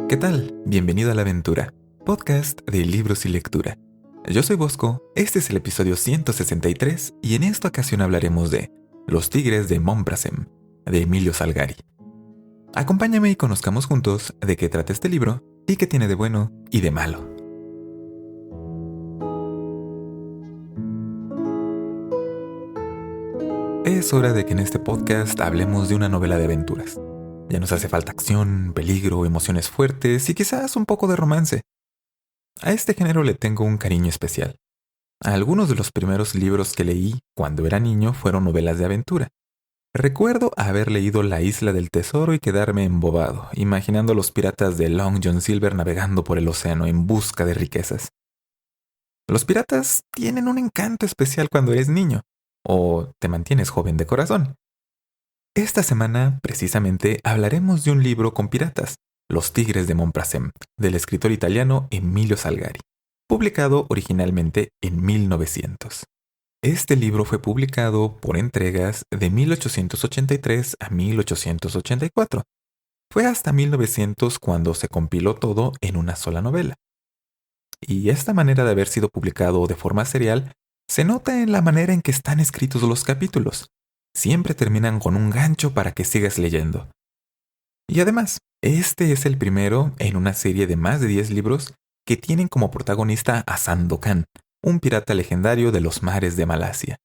¿Qué tal? Bienvenido a La Aventura, podcast de libros y lectura. Yo soy Bosco, este es el episodio 163 y en esta ocasión hablaremos de Los Tigres de Montparnasse, de Emilio Salgari. Acompáñame y conozcamos juntos de qué trata este libro y qué tiene de bueno y de malo. Es hora de que en este podcast hablemos de una novela de aventuras. Ya nos hace falta acción, peligro, emociones fuertes y quizás un poco de romance. A este género le tengo un cariño especial. Algunos de los primeros libros que leí cuando era niño fueron novelas de aventura. Recuerdo haber leído La Isla del Tesoro y quedarme embobado, imaginando a los piratas de Long John Silver navegando por el océano en busca de riquezas. Los piratas tienen un encanto especial cuando eres niño, o te mantienes joven de corazón. Esta semana, precisamente, hablaremos de un libro con piratas, Los Tigres de Montparnasse, del escritor italiano Emilio Salgari, publicado originalmente en 1900. Este libro fue publicado por entregas de 1883 a 1884. Fue hasta 1900 cuando se compiló todo en una sola novela. Y esta manera de haber sido publicado de forma serial se nota en la manera en que están escritos los capítulos. Siempre terminan con un gancho para que sigas leyendo. Y además, este es el primero en una serie de más de 10 libros que tienen como protagonista a Sandokan, un pirata legendario de los mares de Malasia.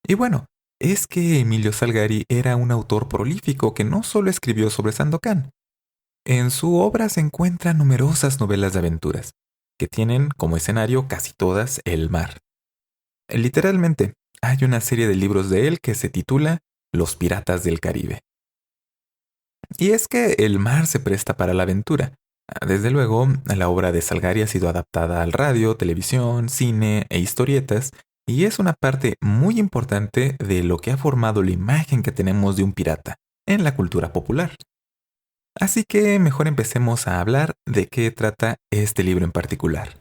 Y bueno, es que Emilio Salgari era un autor prolífico que no solo escribió sobre Sandokan. En su obra se encuentran numerosas novelas de aventuras, que tienen como escenario casi todas el mar. Literalmente, hay una serie de libros de él que se titula Los Piratas del Caribe. Y es que el mar se presta para la aventura. Desde luego, la obra de Salgari ha sido adaptada al radio, televisión, cine e historietas, y es una parte muy importante de lo que ha formado la imagen que tenemos de un pirata en la cultura popular. Así que mejor empecemos a hablar de qué trata este libro en particular.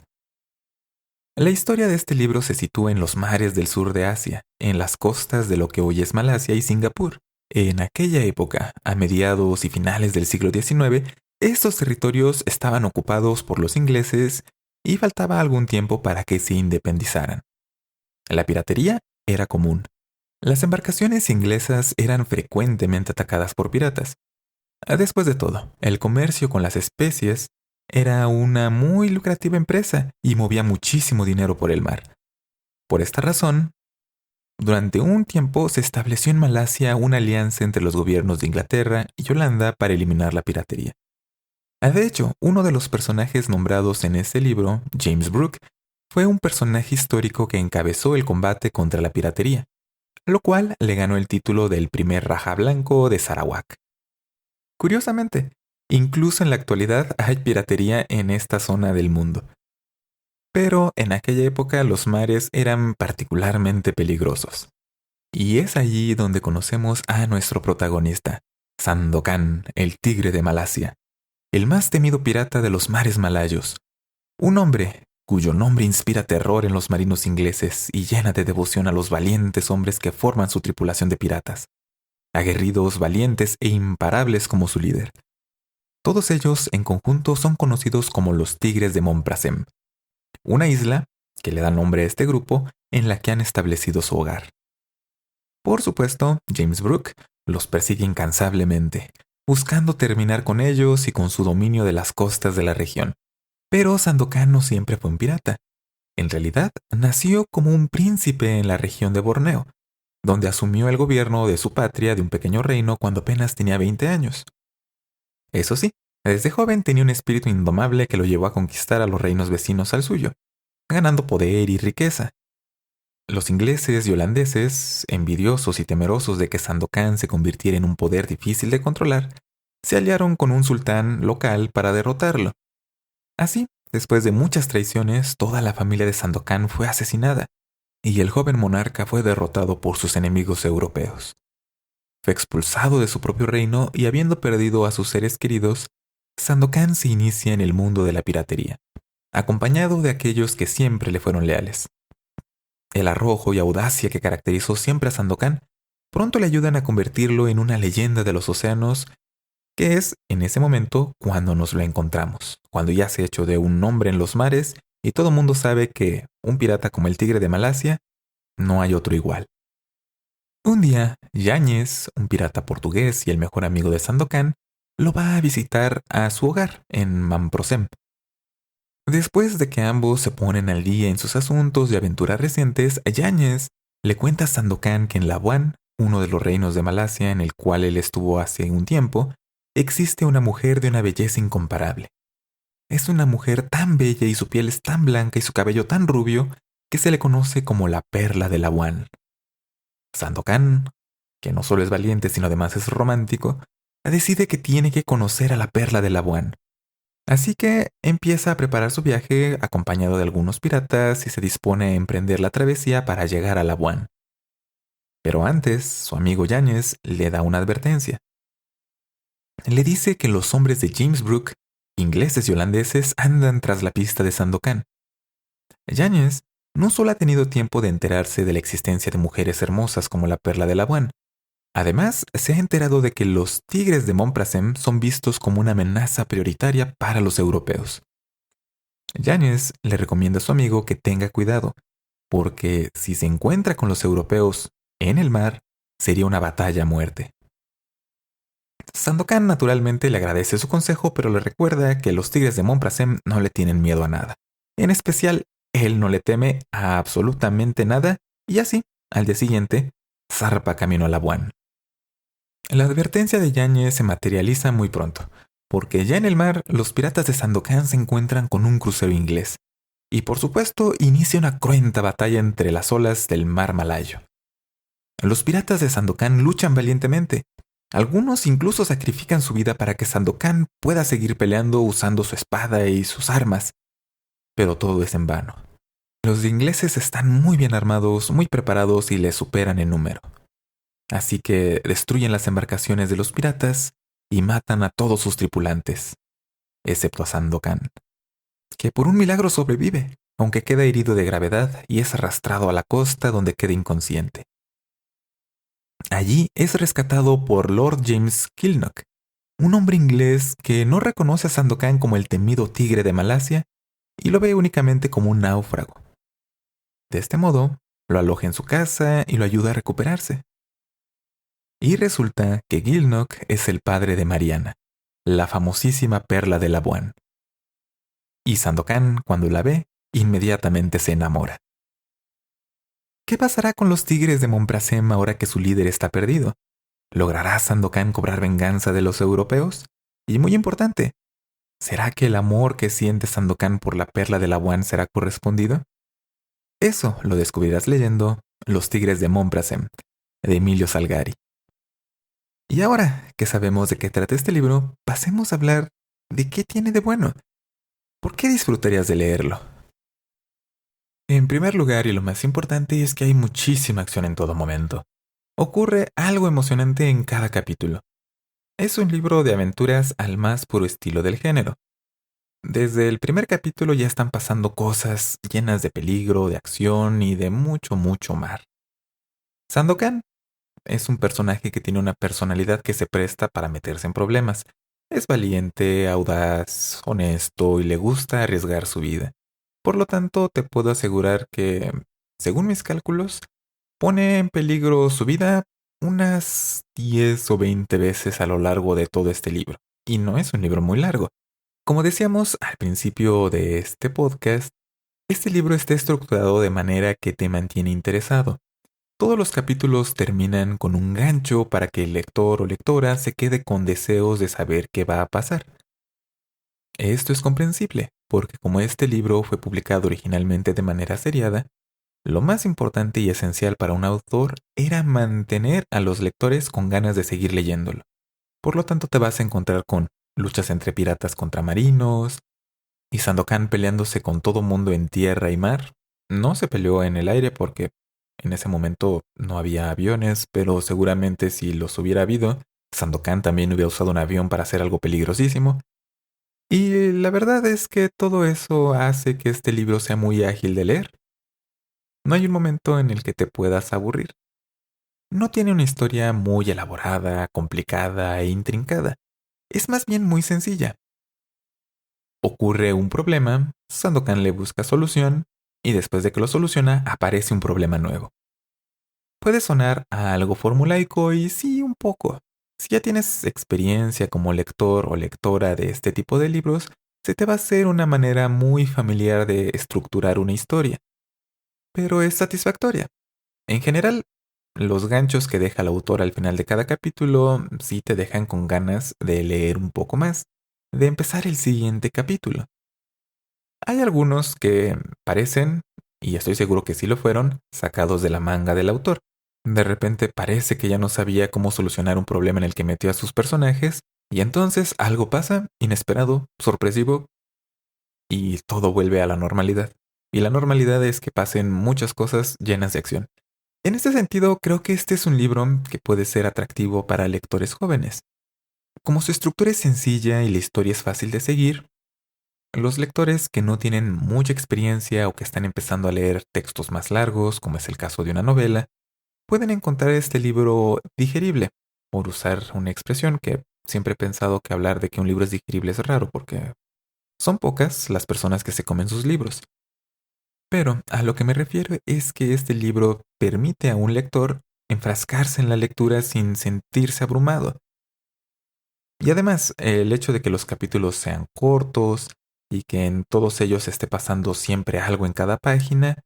La historia de este libro se sitúa en los mares del sur de Asia, en las costas de lo que hoy es Malasia y Singapur. En aquella época, a mediados y finales del siglo XIX, estos territorios estaban ocupados por los ingleses y faltaba algún tiempo para que se independizaran. La piratería era común. Las embarcaciones inglesas eran frecuentemente atacadas por piratas. Después de todo, el comercio con las especies era una muy lucrativa empresa y movía muchísimo dinero por el mar. Por esta razón, durante un tiempo se estableció en Malasia una alianza entre los gobiernos de Inglaterra y Holanda para eliminar la piratería. De hecho, uno de los personajes nombrados en este libro, James Brooke, fue un personaje histórico que encabezó el combate contra la piratería, lo cual le ganó el título del primer Raja Blanco de Sarawak. Curiosamente, incluso en la actualidad hay piratería en esta zona del mundo. Pero en aquella época los mares eran particularmente peligrosos. Y es allí donde conocemos a nuestro protagonista, Sandokan, el tigre de Malasia, el más temido pirata de los mares malayos. Un hombre cuyo nombre inspira terror en los marinos ingleses y llena de devoción a los valientes hombres que forman su tripulación de piratas. Aguerridos, valientes e imparables como su líder. Todos ellos en conjunto son conocidos como los Tigres de Montparnasse, una isla que le da nombre a este grupo en la que han establecido su hogar. Por supuesto, James Brooke los persigue incansablemente, buscando terminar con ellos y con su dominio de las costas de la región. Pero Sandokan no siempre fue un pirata. En realidad, nació como un príncipe en la región de Borneo, donde asumió el gobierno de su patria de un pequeño reino cuando apenas tenía 20 años. Eso sí, desde joven tenía un espíritu indomable que lo llevó a conquistar a los reinos vecinos al suyo, ganando poder y riqueza. Los ingleses y holandeses, envidiosos y temerosos de que Sandokan se convirtiera en un poder difícil de controlar, se aliaron con un sultán local para derrotarlo. Así, después de muchas traiciones, toda la familia de Sandokan fue asesinada, y el joven monarca fue derrotado por sus enemigos europeos. Fue expulsado de su propio reino y habiendo perdido a sus seres queridos, Sandokan se inicia en el mundo de la piratería, acompañado de aquellos que siempre le fueron leales. El arrojo y audacia que caracterizó siempre a Sandokan pronto le ayudan a convertirlo en una leyenda de los océanos que es en ese momento cuando nos lo encontramos, cuando ya se ha hecho de un nombre en los mares y todo el mundo sabe que un pirata como el Tigre de Malasia no hay otro igual. Un día, Yáñez, un pirata portugués y el mejor amigo de Sandokan, lo va a visitar a su hogar en Mamprosem. Después de que ambos se ponen al día en sus asuntos de aventuras recientes, Yáñez le cuenta a Sandokan que en Labuan, uno de los reinos de Malasia en el cual él estuvo hace un tiempo, existe una mujer de una belleza incomparable. Es una mujer tan bella y su piel es tan blanca y su cabello tan rubio que se le conoce como la perla de Labuan. Sandokan, que no solo es valiente sino además es romántico, decide que tiene que conocer a la perla de Labuan. Así que empieza a preparar su viaje acompañado de algunos piratas y se dispone a emprender la travesía para llegar a Labuan. Pero antes, su amigo Yáñez le da una advertencia. Le dice que los hombres de James Brooke, ingleses y holandeses, andan tras la pista de Sandokan. Yáñez no solo ha tenido tiempo de enterarse de la existencia de mujeres hermosas como la perla de Labuan, además se ha enterado de que los tigres de Momprasem son vistos como una amenaza prioritaria para los europeos. Yáñez le recomienda a su amigo que tenga cuidado, porque si se encuentra con los europeos en el mar, sería una batalla a muerte. Sandokan naturalmente le agradece su consejo, pero le recuerda que los tigres de Momprasem no le tienen miedo a nada. En especial, él no le teme a absolutamente nada, y así, al día siguiente, zarpa camino a Labuan. La advertencia de Yáñez se materializa muy pronto, porque ya en el mar los piratas de Sandokan se encuentran con un crucero inglés, y por supuesto inicia una cruenta batalla entre las olas del mar Malayo. Los piratas de Sandokan luchan valientemente. Algunos incluso sacrifican su vida para que Sandokan pueda seguir peleando usando su espada y sus armas. Pero todo es en vano. Los ingleses están muy bien armados, muy preparados y les superan en número. Así que destruyen las embarcaciones de los piratas y matan a todos sus tripulantes, excepto a Sandokan, que por un milagro sobrevive, aunque queda herido de gravedad y es arrastrado a la costa donde queda inconsciente. Allí es rescatado por Lord James Kilnock, un hombre inglés que no reconoce a Sandokan como el temido tigre de Malasia y lo ve únicamente como un náufrago. De este modo, lo aloja en su casa y lo ayuda a recuperarse. Y resulta que Kilnock es el padre de Mariana, la famosísima perla de Labuan. Y Sandokan, cuando la ve, inmediatamente se enamora. ¿Qué pasará con los tigres de Momprasem ahora que su líder está perdido? ¿Logrará Sandokan cobrar venganza de los europeos? Y muy importante, ¿será que el amor que siente Sandokan por la perla de Labuan será correspondido? Eso lo descubrirás leyendo Los tigres de Momprasem, de Emilio Salgari. Y ahora que sabemos de qué trata este libro, pasemos a hablar de qué tiene de bueno. ¿Por qué disfrutarías de leerlo? En primer lugar, y lo más importante, es que hay muchísima acción en todo momento. Ocurre algo emocionante en cada capítulo. Es un libro de aventuras al más puro estilo del género. Desde el primer capítulo ya están pasando cosas llenas de peligro, de acción y de mucho, mucho mar. Sandokan es un personaje que tiene una personalidad que se presta para meterse en problemas. Es valiente, audaz, honesto y le gusta arriesgar su vida. Por lo tanto, te puedo asegurar que, según mis cálculos, pone en peligro su vida unas 10 o 20 veces a lo largo de todo este libro. Y no es un libro muy largo. Como decíamos al principio de este podcast, este libro está estructurado de manera que te mantiene interesado. Todos los capítulos terminan con un gancho para que el lector o lectora se quede con deseos de saber qué va a pasar. Esto es comprensible, porque como este libro fue publicado originalmente de manera seriada, lo más importante y esencial para un autor era mantener a los lectores con ganas de seguir leyéndolo. Por lo tanto, te vas a encontrar con luchas entre piratas contra marinos, y Sandokan peleándose con todo mundo en tierra y mar. No se peleó en el aire porque en ese momento no había aviones, pero seguramente si los hubiera habido, Sandokan también hubiera usado un avión para hacer algo peligrosísimo. Y la verdad es que todo eso hace que este libro sea muy ágil de leer. No hay un momento en el que te puedas aburrir. No tiene una historia muy elaborada, complicada e intrincada. es más bien muy sencilla. Ocurre un problema, Sandokan le busca solución y después de que lo soluciona aparece un problema nuevo. Puede sonar a algo formulaico y sí, un poco. Si ya tienes experiencia como lector o lectora de este tipo de libros, se te va a hacer una manera muy familiar de estructurar una historia, pero es satisfactoria. En general, los ganchos que deja el autor al final de cada capítulo sí te dejan con ganas de leer un poco más, de empezar el siguiente capítulo. Hay algunos que parecen, y estoy seguro que sí lo fueron, sacados de la manga del autor. De repente parece que ya no sabía cómo solucionar un problema en el que metió a sus personajes, y entonces algo pasa, inesperado, sorpresivo, y todo vuelve a la normalidad. Y la normalidad es que pasen muchas cosas llenas de acción. En este sentido, creo que este es un libro que puede ser atractivo para lectores jóvenes. Como su estructura es sencilla y la historia es fácil de seguir, los lectores que no tienen mucha experiencia o que están empezando a leer textos más largos, como es el caso de una novela, pueden encontrar este libro digerible, por usar una expresión que siempre he pensado que hablar de que un libro es digerible es raro porque son pocas las personas que se comen sus libros. Pero a lo que me refiero es que este libro permite a un lector enfrascarse en la lectura sin sentirse abrumado. Y además, el hecho de que los capítulos sean cortos y que en todos ellos esté pasando siempre algo en cada página,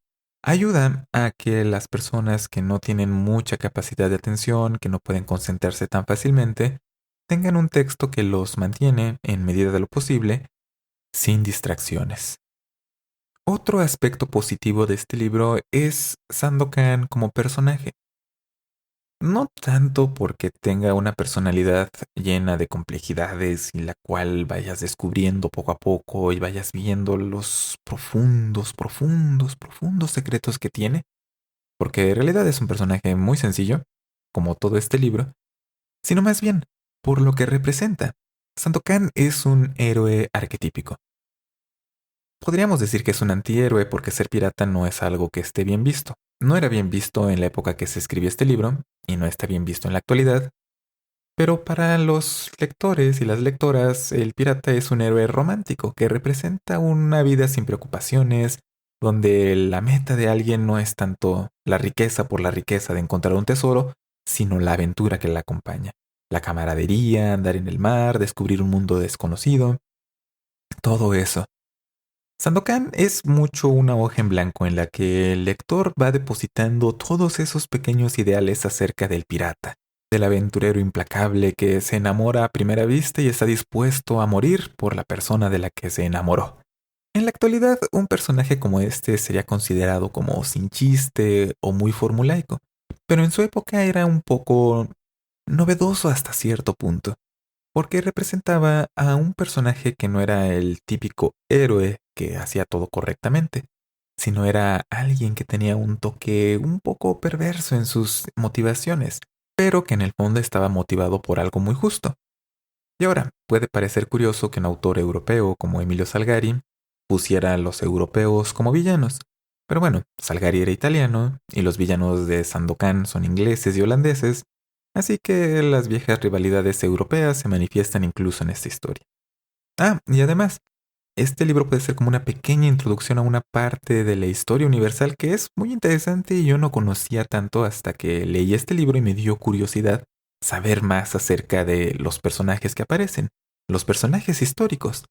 ayuda a que las personas que no tienen mucha capacidad de atención, que no pueden concentrarse tan fácilmente, tengan un texto que los mantiene, en medida de lo posible, sin distracciones. Otro aspecto positivo de este libro es Sandokan como personaje. No tanto porque tenga una personalidad llena de complejidades y la cual vayas descubriendo poco a poco y vayas viendo los profundos secretos que tiene, porque en realidad es un personaje muy sencillo, como todo este libro, sino más bien por lo que representa. Sandokan es un héroe arquetípico. Podríamos decir que es un antihéroe porque ser pirata no es algo que esté bien visto. No era bien visto en la época que se escribió este libro y no está bien visto en la actualidad, pero para los lectores y las lectoras, el pirata es un héroe romántico que representa una vida sin preocupaciones, donde la meta de alguien no es tanto la riqueza por la riqueza de encontrar un tesoro, sino la aventura que la acompaña. La camaradería, andar en el mar, descubrir un mundo desconocido, todo eso. Sandokan es mucho una hoja en blanco en la que el lector va depositando todos esos pequeños ideales acerca del pirata, del aventurero implacable que se enamora a primera vista y está dispuesto a morir por la persona de la que se enamoró. En la actualidad, un personaje como este sería considerado como sin chiste o muy formulaico, pero en su época era un poco novedoso hasta cierto punto porque representaba a un personaje que no era el típico héroe que hacía todo correctamente, sino era alguien que tenía un toque un poco perverso en sus motivaciones, pero que en el fondo estaba motivado por algo muy justo. Y ahora, puede parecer curioso que un autor europeo como Emilio Salgari pusiera a los europeos como villanos, pero bueno, Salgari era italiano y los villanos de Sandokan son ingleses y holandeses, así que las viejas rivalidades europeas se manifiestan incluso en esta historia. Ah, y además, este libro puede ser como una pequeña introducción a una parte de la historia universal que es muy interesante y yo no conocía tanto hasta que leí este libro y me dio curiosidad saber más acerca de los personajes que aparecen, los personajes históricos.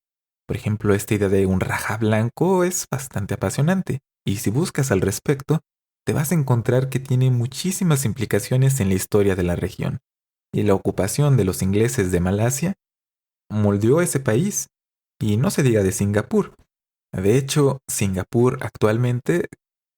Por ejemplo, esta idea de un Raja blanco es bastante apasionante y si buscas al respecto, te vas a encontrar que tiene muchísimas implicaciones en la historia de la región. Y la ocupación de los ingleses de Malasia moldeó ese país, y no se diga de Singapur. De hecho, Singapur actualmente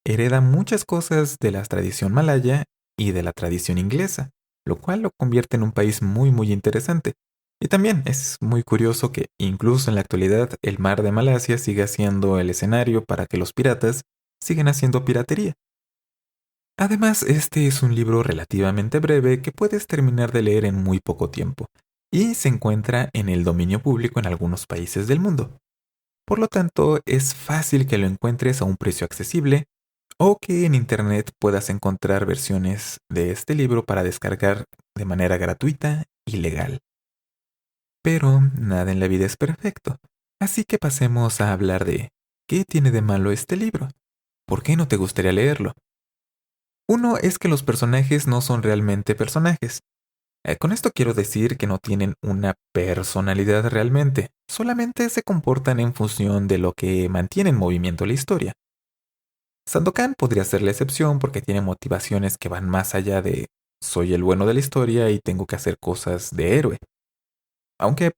hereda muchas cosas de la tradición malaya y de la tradición inglesa, lo cual lo convierte en un país muy interesante. Y también es muy curioso que incluso en la actualidad el mar de Malasia siga siendo el escenario para que los piratas sigan haciendo piratería. Además, este es un libro relativamente breve que puedes terminar de leer en muy poco tiempo y se encuentra en el dominio público en algunos países del mundo. Por lo tanto, es fácil que lo encuentres a un precio accesible o que en Internet puedas encontrar versiones de este libro para descargar de manera gratuita y legal. Pero nada en la vida es perfecto, así que pasemos a hablar de ¿qué tiene de malo este libro? ¿Por qué no te gustaría leerlo? Uno es que los personajes no son realmente personajes. Con esto quiero decir que no tienen una personalidad realmente, solamente se comportan en función de lo que mantiene en movimiento la historia. Sandokan podría ser la excepción porque tiene motivaciones que van más allá de soy el bueno de la historia y tengo que hacer cosas de héroe. Aunque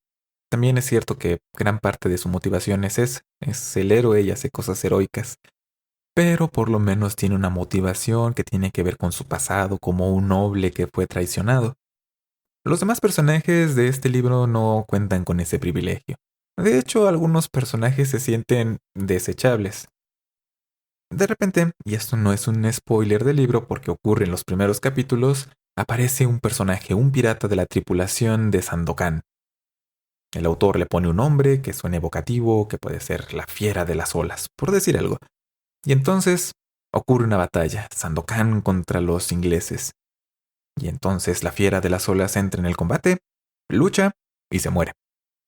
también es cierto que gran parte de su motivación es el héroe y hace cosas heroicas. Pero por lo menos tiene una motivación que tiene que ver con su pasado como un noble que fue traicionado. Los demás personajes de este libro no cuentan con ese privilegio. De hecho, algunos personajes se sienten desechables. De repente, y esto no es un spoiler del libro porque ocurre en los primeros capítulos, aparece un personaje, un pirata de la tripulación de Sandokan. El autor le pone un nombre que suene evocativo, que puede ser la fiera de las olas, por decir algo. Y entonces ocurre una batalla, Sandokan contra los ingleses. Y entonces la fiera de las olas entra en el combate, lucha y se muere.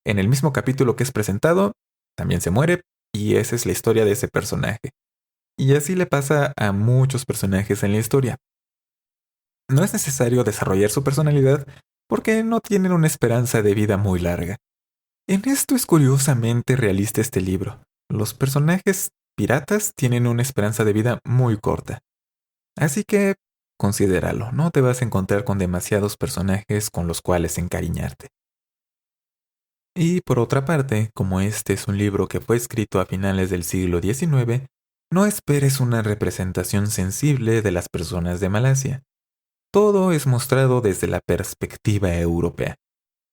En el mismo capítulo que es presentado, también se muere, y esa es la historia de ese personaje. Y así le pasa a muchos personajes en la historia. No es necesario desarrollar su personalidad porque no tienen una esperanza de vida muy larga. En esto es curiosamente realista este libro. Los personajes piratas tienen una esperanza de vida muy corta. Así que considéralo, no te vas a encontrar con demasiados personajes con los cuales encariñarte. Y por otra parte, como este es un libro que fue escrito a finales del siglo XIX, no esperes una representación sensible de las personas de Malasia. Todo es mostrado desde la perspectiva europea,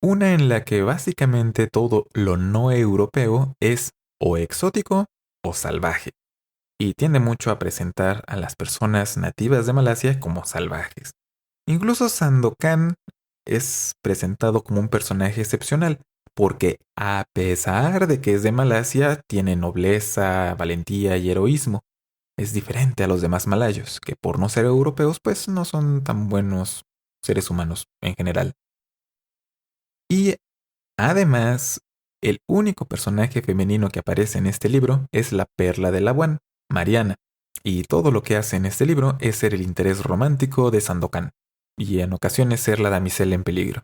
una en la que básicamente todo lo no europeo es o exótico o salvaje, y tiende mucho a presentar a las personas nativas de Malasia como salvajes. Incluso Sandokan es presentado como un personaje excepcional, porque a pesar de que es de Malasia, tiene nobleza, valentía y heroísmo. Es diferente a los demás malayos, que por no ser europeos, pues no son tan buenos seres humanos en general. Y además, el único personaje femenino que aparece en este libro es la Perla de Labuan, Mariana, y todo lo que hace en este libro es ser el interés romántico de Sandokan, y en ocasiones ser la damisela en peligro.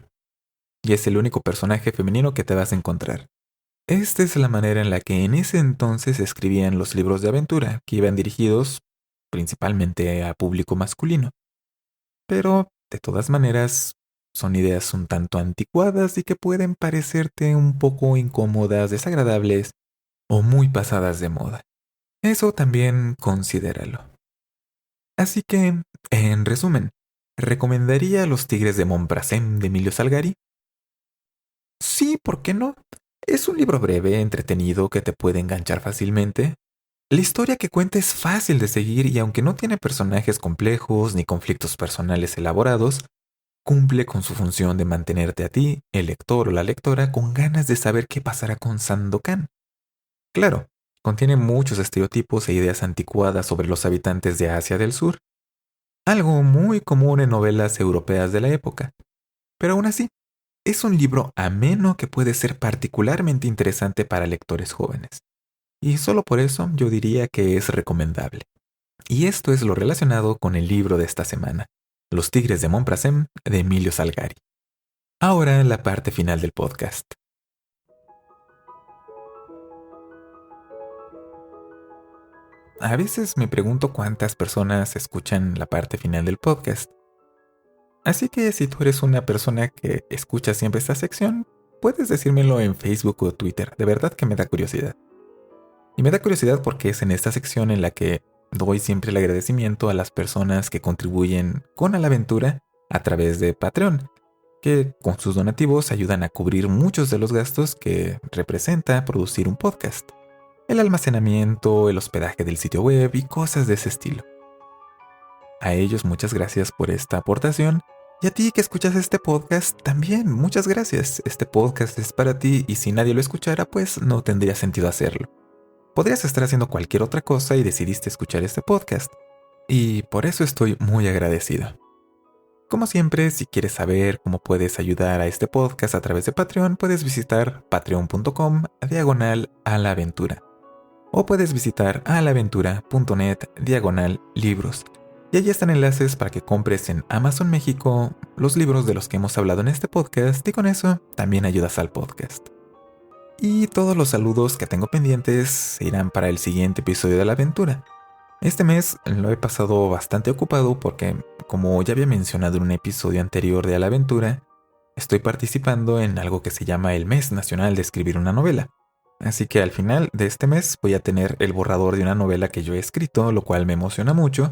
Y es el único personaje femenino que te vas a encontrar. Esta es la manera en la que en ese entonces se escribían los libros de aventura, que iban dirigidos principalmente a público masculino. Pero, de todas maneras, son ideas un tanto anticuadas y que pueden parecerte un poco incómodas, desagradables o muy pasadas de moda. Eso también considéralo. Así que, en resumen, ¿recomendaría Los Tigres de Montparnasse de Emilio Salgari? Sí, ¿por qué no? Es un libro breve, entretenido, que te puede enganchar fácilmente. La historia que cuenta es fácil de seguir y aunque no tiene personajes complejos ni conflictos personales elaborados, cumple con su función de mantenerte a ti, el lector o la lectora, con ganas de saber qué pasará con Sandokan. Claro, contiene muchos estereotipos e ideas anticuadas sobre los habitantes de Asia del Sur, algo muy común en novelas europeas de la época. Pero aún así, es un libro ameno que puede ser particularmente interesante para lectores jóvenes. Y solo por eso yo diría que es recomendable. Y esto es lo relacionado con el libro de esta semana, Los Tigres de Montparnasse de Emilio Salgari. Ahora la parte final del podcast. A veces me pregunto cuántas personas escuchan la parte final del podcast. Así que si tú eres una persona que escucha siempre esta sección, puedes decírmelo en Facebook o Twitter. De verdad que me da curiosidad. Y me da curiosidad porque es en esta sección en la que doy siempre el agradecimiento a las personas que contribuyen con a la aventura a través de Patreon, que con sus donativos ayudan a cubrir muchos de los gastos que representa producir un podcast. El almacenamiento, el hospedaje del sitio web y cosas de ese estilo. A ellos muchas gracias por esta aportación. Y a ti que escuchas este podcast, también muchas gracias. Este podcast es para ti y si nadie lo escuchara, pues no tendría sentido hacerlo. Podrías estar haciendo cualquier otra cosa y decidiste escuchar este podcast. Y por eso estoy muy agradecido. Como siempre, si quieres saber cómo puedes ayudar a este podcast a través de Patreon, puedes visitar patreon.com/alaventura. O puedes visitar alaventura.net/libros. Y allí están enlaces para que compres en Amazon México los libros de los que hemos hablado en este podcast y con eso también ayudas al podcast. Y todos los saludos que tengo pendientes se irán para el siguiente episodio de La Aventura. Este mes lo he pasado bastante ocupado porque, como ya había mencionado en un episodio anterior de A la Aventura, estoy participando en algo que se llama el Mes Nacional de Escribir una Novela. Así que al final de este mes voy a tener el borrador de una novela que yo he escrito, lo cual me emociona mucho,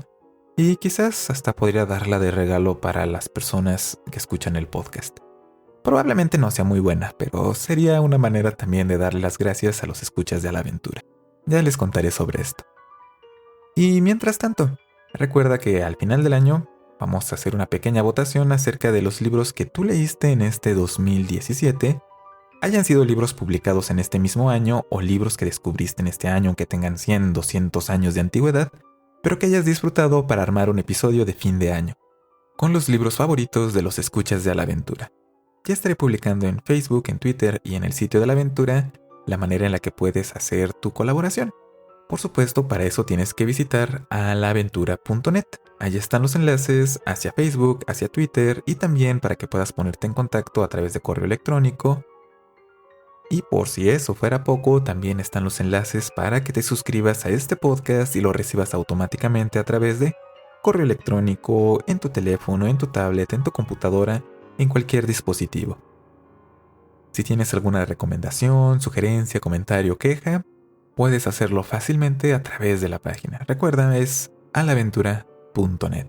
y quizás hasta podría darla de regalo para las personas que escuchan el podcast. Probablemente no sea muy buena, pero sería una manera también de darle las gracias a los escuchas de A la Aventura. Ya les contaré sobre esto. Y mientras tanto, recuerda que al final del año vamos a hacer una pequeña votación acerca de los libros que tú leíste en este 2017, hayan sido libros publicados en este mismo año o libros que descubriste en este año que tengan 100, 200 años de antigüedad, pero que hayas disfrutado para armar un episodio de fin de año, con los libros favoritos de los escuchas de A la Aventura. Ya estaré publicando en Facebook, en Twitter y en el sitio de La Aventura la manera en la que puedes hacer tu colaboración. Por supuesto, para eso tienes que visitar alaventura.net. Allí están los enlaces hacia Facebook, hacia Twitter y también para que puedas ponerte en contacto a través de correo electrónico. Y por si eso fuera poco, también están los enlaces para que te suscribas a este podcast y lo recibas automáticamente a través de correo electrónico, en tu teléfono, en tu tablet, en tu computadora, en cualquier dispositivo. Si tienes alguna recomendación, sugerencia, comentario o queja, puedes hacerlo fácilmente a través de la página. Recuerda, es alaventura.net.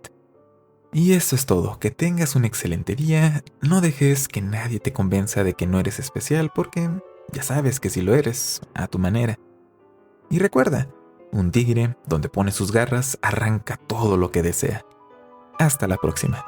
Y eso es todo. Que tengas un excelente día. No dejes que nadie te convenza de que no eres especial porque ya sabes que sí lo eres, a tu manera. Y recuerda, un tigre donde pone sus garras arranca todo lo que desea. Hasta la próxima.